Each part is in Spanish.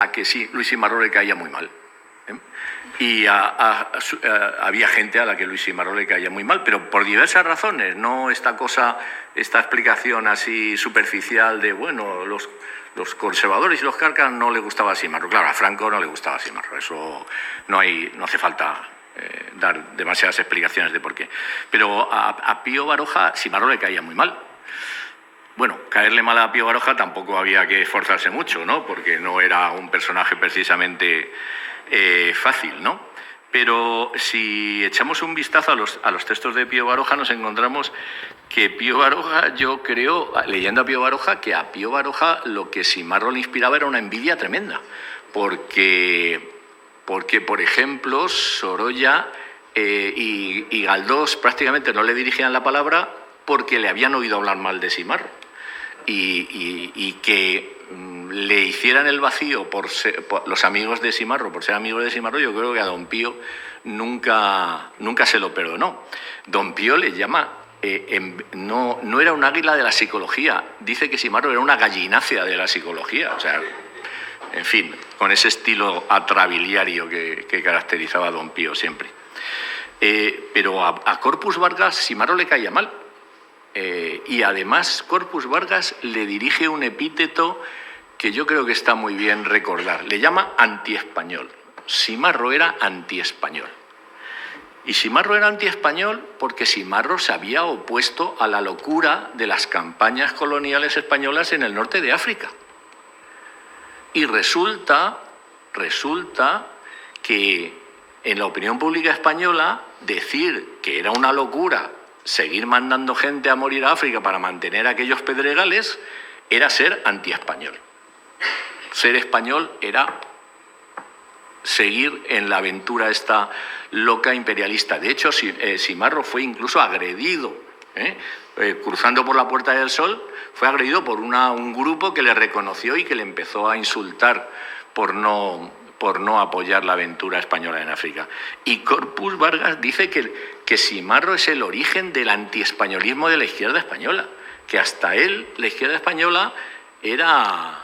a que sí, Luis Simarro le caía muy mal. Y había gente a la que Luis Simarro le caía muy mal, pero por diversas razones, no esta explicación así superficial de, bueno, los conservadores y los carcas no le gustaba Simarro. Claro, a Franco no le gustaba Simarro, eso no hace falta dar demasiadas explicaciones de por qué. Pero a Pío Baroja Simarro le caía muy mal. Bueno, caerle mal a Pío Baroja tampoco había que esforzarse mucho, ¿no? Porque no era un personaje precisamente fácil, ¿no? Pero si echamos un vistazo a los textos de Pío Baroja, nos encontramos que Pío Baroja, yo creo, leyendo a Pío Baroja, que a Pío Baroja lo que Simarro le inspiraba era una envidia tremenda. Porque por ejemplo, Sorolla y Galdós prácticamente no le dirigían la palabra porque le habían oído hablar mal de Simarro. Y que le hicieran el vacío por los amigos de Simarro, por ser amigos de Simarro, yo creo que a don Pío nunca se lo perdonó. Don Pío le llama, no era un águila de la psicología, dice que Simarro era una gallinácea de la psicología, o sea, en fin, con ese estilo atrabiliario que caracterizaba a don Pío siempre. Pero a Corpus Vargas Simarro le caía mal. Y además Corpus Vargas le dirige un epíteto que yo creo que está muy bien recordar. Le llama antiespañol. Simarro era antiespañol. Y Simarro era antiespañol porque Simarro se había opuesto a la locura de las campañas coloniales españolas en el norte de África. Y resulta que en la opinión pública española decir que era una locura seguir mandando gente a morir a África para mantener aquellos pedregales era ser antiespañol. Ser español era seguir en la aventura esta loca imperialista. De hecho, Simarro fue incluso agredido, cruzando por la Puerta del Sol, fue agredido por un grupo que le reconoció y que le empezó a insultar por no apoyar la aventura española en África. Y Corpus Vargas dice que Simarro es el origen del antiespañolismo de la izquierda española, que hasta él, la izquierda española, era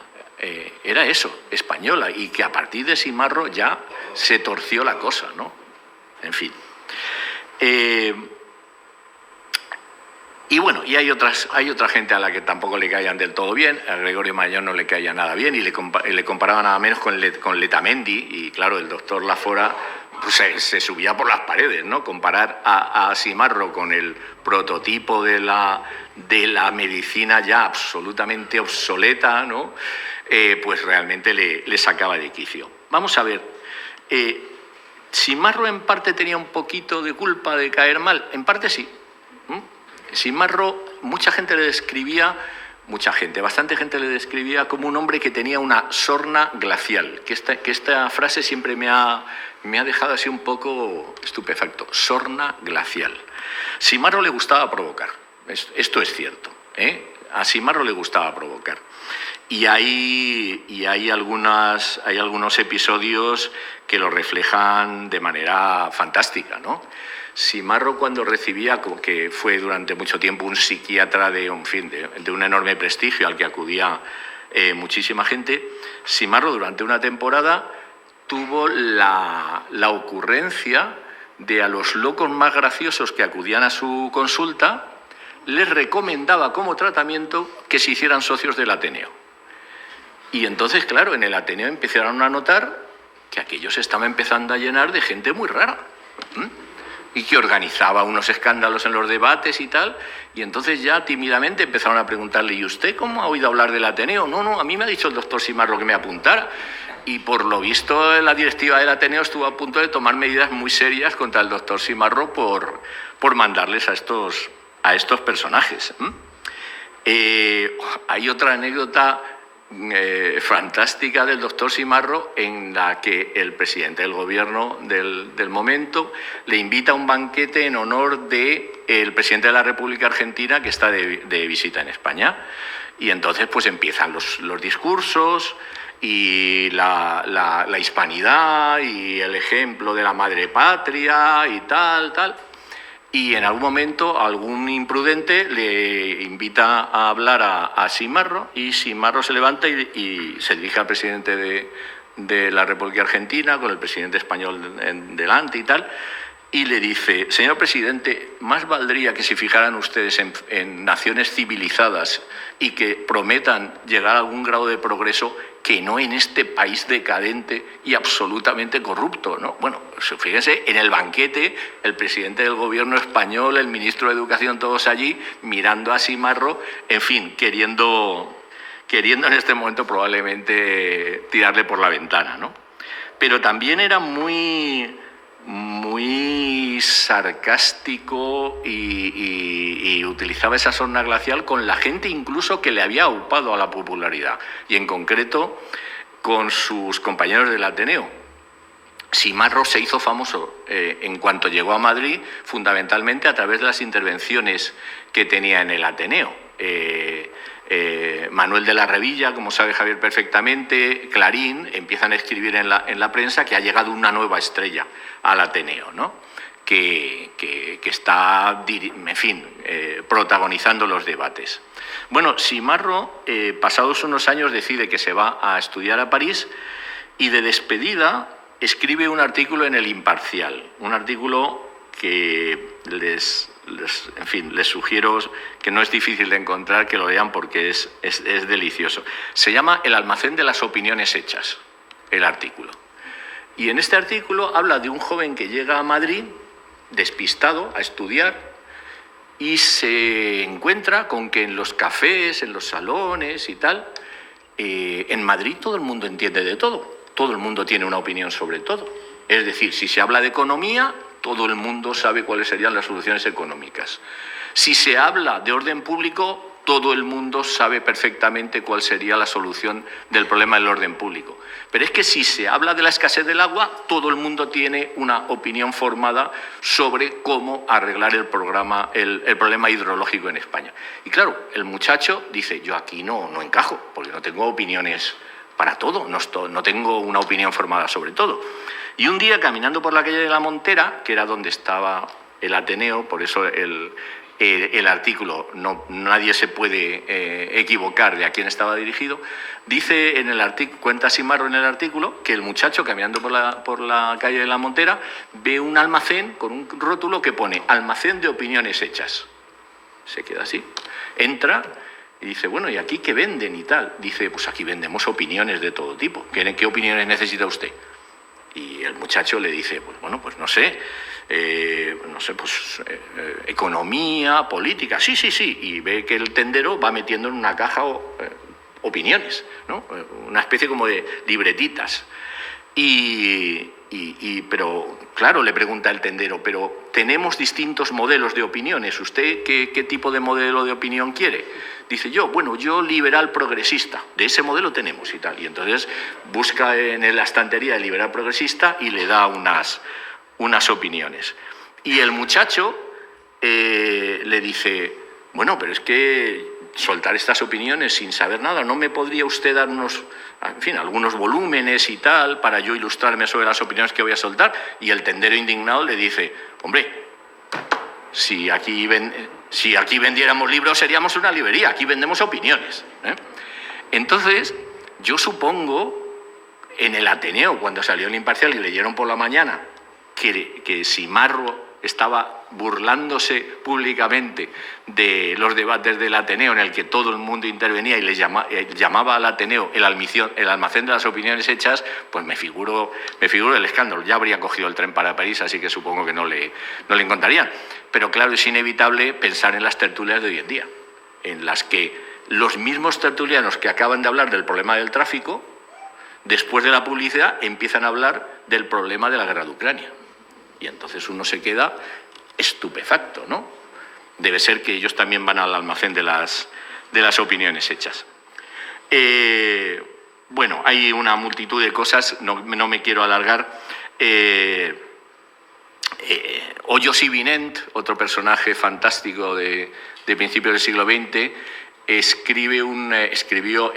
eso, española, y que a partir de Simarro ya se torció la cosa, ¿no? En fin. Y bueno, y hay otra gente a la que tampoco le caían del todo bien. A Gregorio Marañón no le caía nada bien y le comparaba nada menos con Letamendi. Y claro, el doctor Lafora pues, se subía por las paredes, ¿no? Comparar a Simarro con el prototipo de la medicina ya absolutamente obsoleta, ¿no? Pues realmente le sacaba de quicio. Vamos a ver. ¿Simarro en parte tenía un poquito de culpa de caer mal? En parte sí. Simarro, bastante gente le describía como un hombre que tenía una sorna glacial, que esta frase siempre me ha dejado así un poco estupefacto, sorna glacial. Simarro le gustaba provocar, esto es cierto, a Simarro le gustaba provocar. Y hay algunos episodios que lo reflejan de manera fantástica, ¿no? Simarro, cuando recibía, que fue durante mucho tiempo un psiquiatra de un enorme prestigio al que acudía muchísima gente, Simarro durante una temporada tuvo la ocurrencia de a los locos más graciosos que acudían a su consulta, les recomendaba como tratamiento que se hicieran socios del Ateneo. Y entonces, claro, en el Ateneo empezaron a notar que aquello se estaba empezando a llenar de gente muy rara. Y que organizaba unos escándalos en los debates y tal, y entonces ya tímidamente empezaron a preguntarle, ¿y usted cómo ha oído hablar del Ateneo? No, a mí me ha dicho el doctor Simarro que me apuntara, y por lo visto la directiva del Ateneo estuvo a punto de tomar medidas muy serias contra el doctor Simarro por mandarles a estos personajes. Hay otra anécdota fantástica del doctor Simarro en la que el presidente del gobierno del momento le invita a un banquete en honor del presidente de la República Argentina que está de visita en España. Y entonces pues empiezan los discursos y la hispanidad y el ejemplo de la madre patria y tal. Y en algún momento algún imprudente le invita a hablar a Simarro y Simarro se levanta y se dirige al presidente de la República Argentina, con el presidente español delante y tal, y le dice: señor presidente, más valdría que se fijaran ustedes en naciones civilizadas y que prometan llegar a algún grado de progreso, que no en este país decadente y absolutamente corrupto, ¿no? Bueno, fíjense, en el banquete, el presidente del gobierno español, el ministro de Educación, todos allí, mirando a Simarro, en fin, queriendo en este momento probablemente tirarle por la ventana, ¿no? Pero también era muy sarcástico y utilizaba esa sorna glacial con la gente incluso que le había aupado a la popularidad, y en concreto con sus compañeros del Ateneo. Simarro se hizo famoso en cuanto llegó a Madrid, fundamentalmente a través de las intervenciones que tenía en el Ateneo. Manuel de la Revilla, como sabe Javier perfectamente, Clarín, empiezan a escribir en la prensa que ha llegado una nueva estrella al Ateneo, ¿no? que está, en fin, protagonizando los debates. Bueno, Simarro, pasados unos años, decide que se va a estudiar a París y de despedida escribe un artículo en El Imparcial, un artículo que les sugiero, que no es difícil de encontrar, que lo lean porque es delicioso. Se llama El almacén de las opiniones hechas, el artículo. Y en este artículo habla de un joven que llega a Madrid, despistado, a estudiar, y se encuentra con que en los cafés, en los salones y tal, en Madrid todo el mundo entiende de todo, todo el mundo tiene una opinión sobre todo. Es decir, si se habla de economía, todo el mundo sabe cuáles serían las soluciones económicas. Si se habla de orden público, todo el mundo sabe perfectamente cuál sería la solución del problema del orden público. Pero es que si se habla de la escasez del agua, todo el mundo tiene una opinión formada sobre cómo arreglar el problema hidrológico en España. Y claro, el muchacho dice: yo aquí no encajo, porque no tengo opiniones para todo, no tengo una opinión formada sobre todo. Y un día, caminando por la calle de la Montera, que era donde estaba el Ateneo, por eso el artículo, nadie se puede equivocar de a quién estaba dirigido, dice en el artículo, cuenta Simarro en el artículo, que el muchacho, caminando por la calle de la Montera, ve un almacén con un rótulo que pone almacén de opiniones hechas. Se queda así, entra y dice: bueno, ¿y aquí qué venden y tal? Dice: pues aquí vendemos opiniones de todo tipo. ¿Qué opiniones necesita usted? Y el muchacho le dice: pues bueno, pues no sé, economía, política, sí, y ve que el tendero va metiendo en una caja opiniones, ¿no? Una especie como de libretitas. Pero claro, le pregunta el tendero: pero tenemos distintos modelos de opiniones, ¿usted qué tipo de modelo de opinión quiere? Dice: yo liberal progresista, de ese modelo tenemos y tal. Y entonces busca en la estantería el liberal progresista y le da unas opiniones. Y el muchacho le dice: bueno, pero es que soltar estas opiniones sin saber nada, ¿no me podría usted dar algunos volúmenes y tal para yo ilustrarme sobre las opiniones que voy a soltar? Y el tendero, indignado, le dice: hombre, si aquí vendiéramos libros seríamos una librería, aquí vendemos opiniones, ¿eh? Entonces, yo supongo, en el Ateneo, cuando salió El Imparcial y leyeron por la mañana que Simarro estaba burlándose públicamente de los debates del Ateneo, en el que todo el mundo intervenía y llamaba al Ateneo el almacén de las opiniones hechas, pues me figuro el escándalo. Ya habría cogido el tren para París, así que supongo que no le encontrarían. Pero claro, es inevitable pensar en las tertulias de hoy en día, en las que los mismos tertulianos que acaban de hablar del problema del tráfico, después de la publicidad empiezan a hablar del problema de la guerra de Ucrania. Y entonces uno se queda estupefacto, ¿no? Debe ser que ellos también van al almacén de las opiniones hechas. Bueno, hay una multitud de cosas, no me quiero alargar. Hoyos y Vinent, otro personaje fantástico de principios del siglo XX,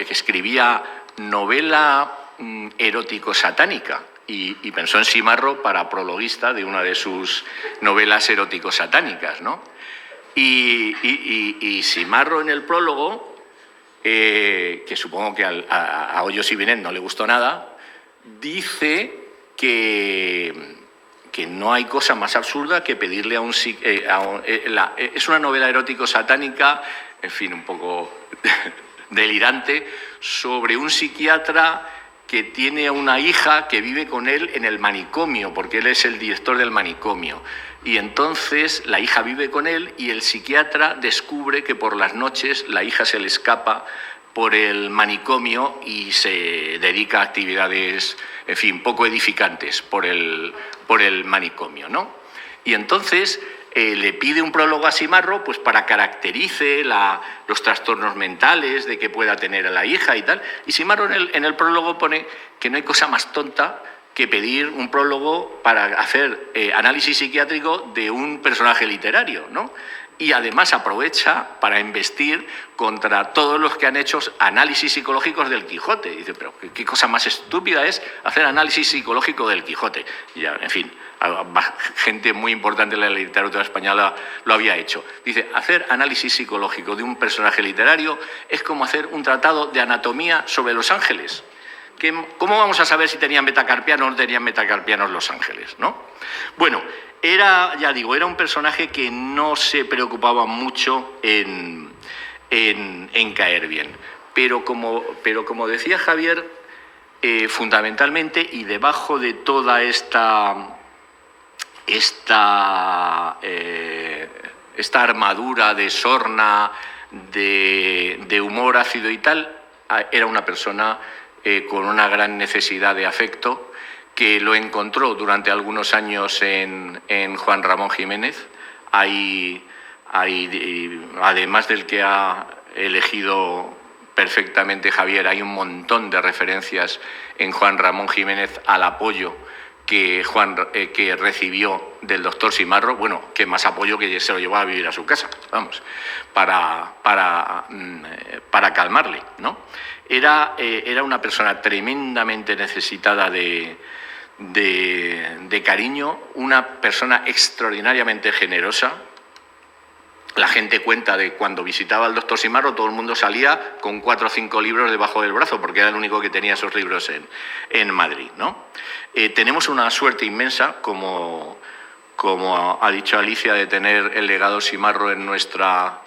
escribía novela erótico-satánica. Y pensó en Simarro para prologuista de una de sus novelas erótico-satánicas, ¿no? Y Simarro, en el prólogo, que supongo que a Hoyos y Vinent no le gustó nada, dice que no hay cosa más absurda que pedirle a un... es una novela erótico-satánica, en fin, un poco delirante, sobre un psiquiatra que tiene una hija que vive con él en el manicomio, porque él es el director del manicomio. Y entonces la hija vive con él y el psiquiatra descubre que por las noches la hija se le escapa por el manicomio y se dedica a actividades, en fin, poco edificantes por el manicomio, ¿no? Y entonces le pide un prólogo a Simarro pues para caracterice los trastornos mentales de que pueda tener a la hija y tal. Y Simarro en el prólogo pone que no hay cosa más tonta que pedir un prólogo para hacer análisis psiquiátrico de un personaje literario, ¿no? Y además aprovecha para embestir contra todos los que han hecho análisis psicológicos del Quijote. Y dice, pero qué cosa más estúpida es hacer análisis psicológico del Quijote. Y ya, en fin, gente muy importante en la literatura española lo había hecho. Dice, hacer análisis psicológico de un personaje literario es como hacer un tratado de anatomía sobre los ángeles. ¿Cómo vamos a saber si tenían metacarpianos o no tenían metacarpianos los ángeles, ¿no? Bueno, era un personaje que no se preocupaba mucho en caer bien. Pero como decía Javier, fundamentalmente y debajo de toda esta armadura de sorna, de humor ácido y tal, era una persona con una gran necesidad de afecto, que lo encontró durante algunos años en Juan Ramón Jiménez. Además del que ha elegido perfectamente Javier, hay un montón de referencias en Juan Ramón Jiménez al apoyo que recibió del doctor Simarro, bueno, que más apoyo que se lo llevó a vivir a su casa, vamos, para calmarle, ¿no? Era una persona tremendamente necesitada de cariño, una persona extraordinariamente generosa. La gente cuenta de cuando visitaba al doctor Simarro, todo el mundo salía con 4 o 5 libros debajo del brazo, porque era el único que tenía esos libros en Madrid, ¿no? Tenemos una suerte inmensa, como ha dicho Alicia, de tener el legado Simarro en nuestra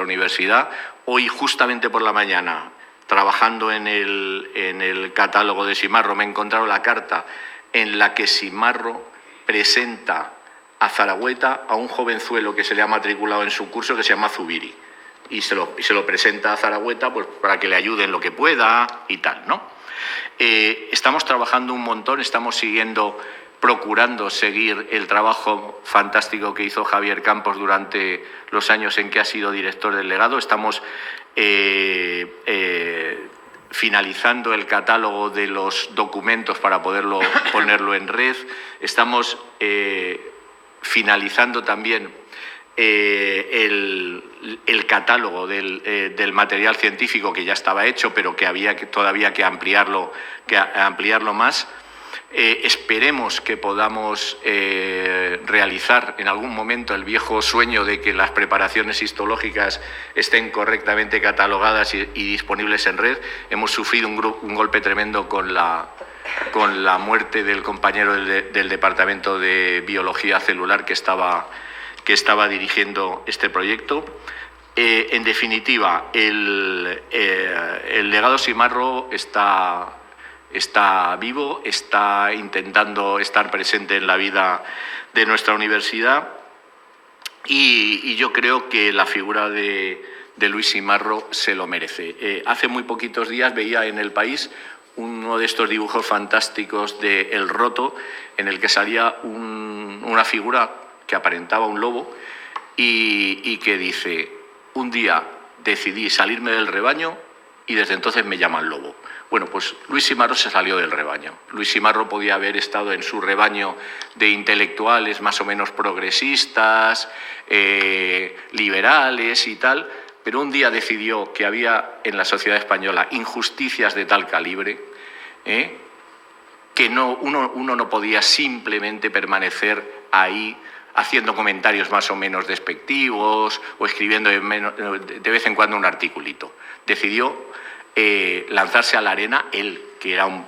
universidad. Hoy, justamente por la mañana, trabajando en el catálogo de Simarro, me he encontrado la carta en la que Simarro presenta a Zaragüeta a un jovenzuelo que se le ha matriculado en su curso, que se llama Zubiri, y se lo presenta a Zaragüeta pues, para que le ayude en lo que pueda y tal, ¿no? Estamos trabajando un montón, estamos procurando seguir el trabajo fantástico que hizo Javier Campos durante los años en que ha sido director del legado. Estamos finalizando el catálogo de los documentos para ponerlo en red. Estamos finalizando también el catálogo del material científico que ya estaba hecho, pero que había todavía que ampliarlo más. Esperemos que podamos realizar en algún momento el viejo sueño de que las preparaciones histológicas estén correctamente catalogadas y disponibles en red. Hemos sufrido un golpe tremendo con la muerte del compañero del Departamento de Biología Celular que estaba dirigiendo este proyecto. En definitiva, el legado Simarro está vivo, está intentando estar presente en la vida de nuestra universidad y yo creo que la figura de Luis Simarro se lo merece. Hace muy poquitos días veía en El País uno de estos dibujos fantásticos de El Roto, en el que salía una figura que aparentaba un lobo y que dice: un día decidí salirme del rebaño y desde entonces me llaman lobo. Bueno, pues Luis Simarro se salió del rebaño. Luis Simarro podía haber estado en su rebaño de intelectuales más o menos progresistas, liberales y tal, pero un día decidió que había en la sociedad española injusticias de tal calibre que uno no podía simplemente permanecer ahí haciendo comentarios más o menos despectivos o escribiendo de vez en cuando un articulito. Decidió lanzarse a la arena, él, que era un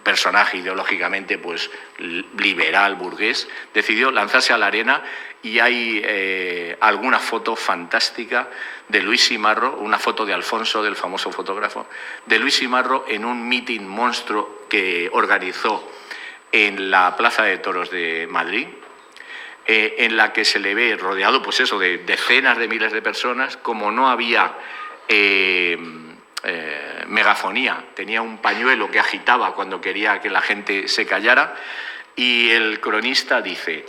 personaje ideológicamente pues liberal, burgués, decidió lanzarse a la arena y hay alguna foto fantástica de Luis Simarro, una foto de Alfonso, del famoso fotógrafo, de Luis Simarro en un mitin monstruo que organizó en la Plaza de Toros de Madrid, en la que se le ve rodeado pues eso, de decenas de miles de personas. Como no había megafonía, tenía un pañuelo que agitaba cuando quería que la gente se callara, y el cronista dice: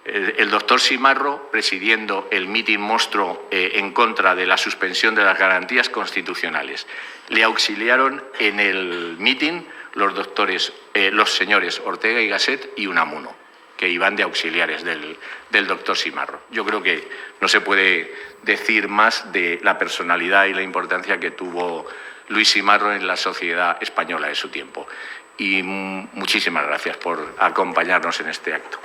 el doctor Simarro presidiendo el mitin monstruo en contra de la suspensión de las garantías constitucionales. Le auxiliaron en el mitin los señores Ortega y Gasset y Unamuno, que iban de auxiliares del doctor Simarro. Yo creo que no se puede decir más de la personalidad y la importancia que tuvo Luis Simarro en la sociedad española de su tiempo. Y muchísimas gracias por acompañarnos en este acto.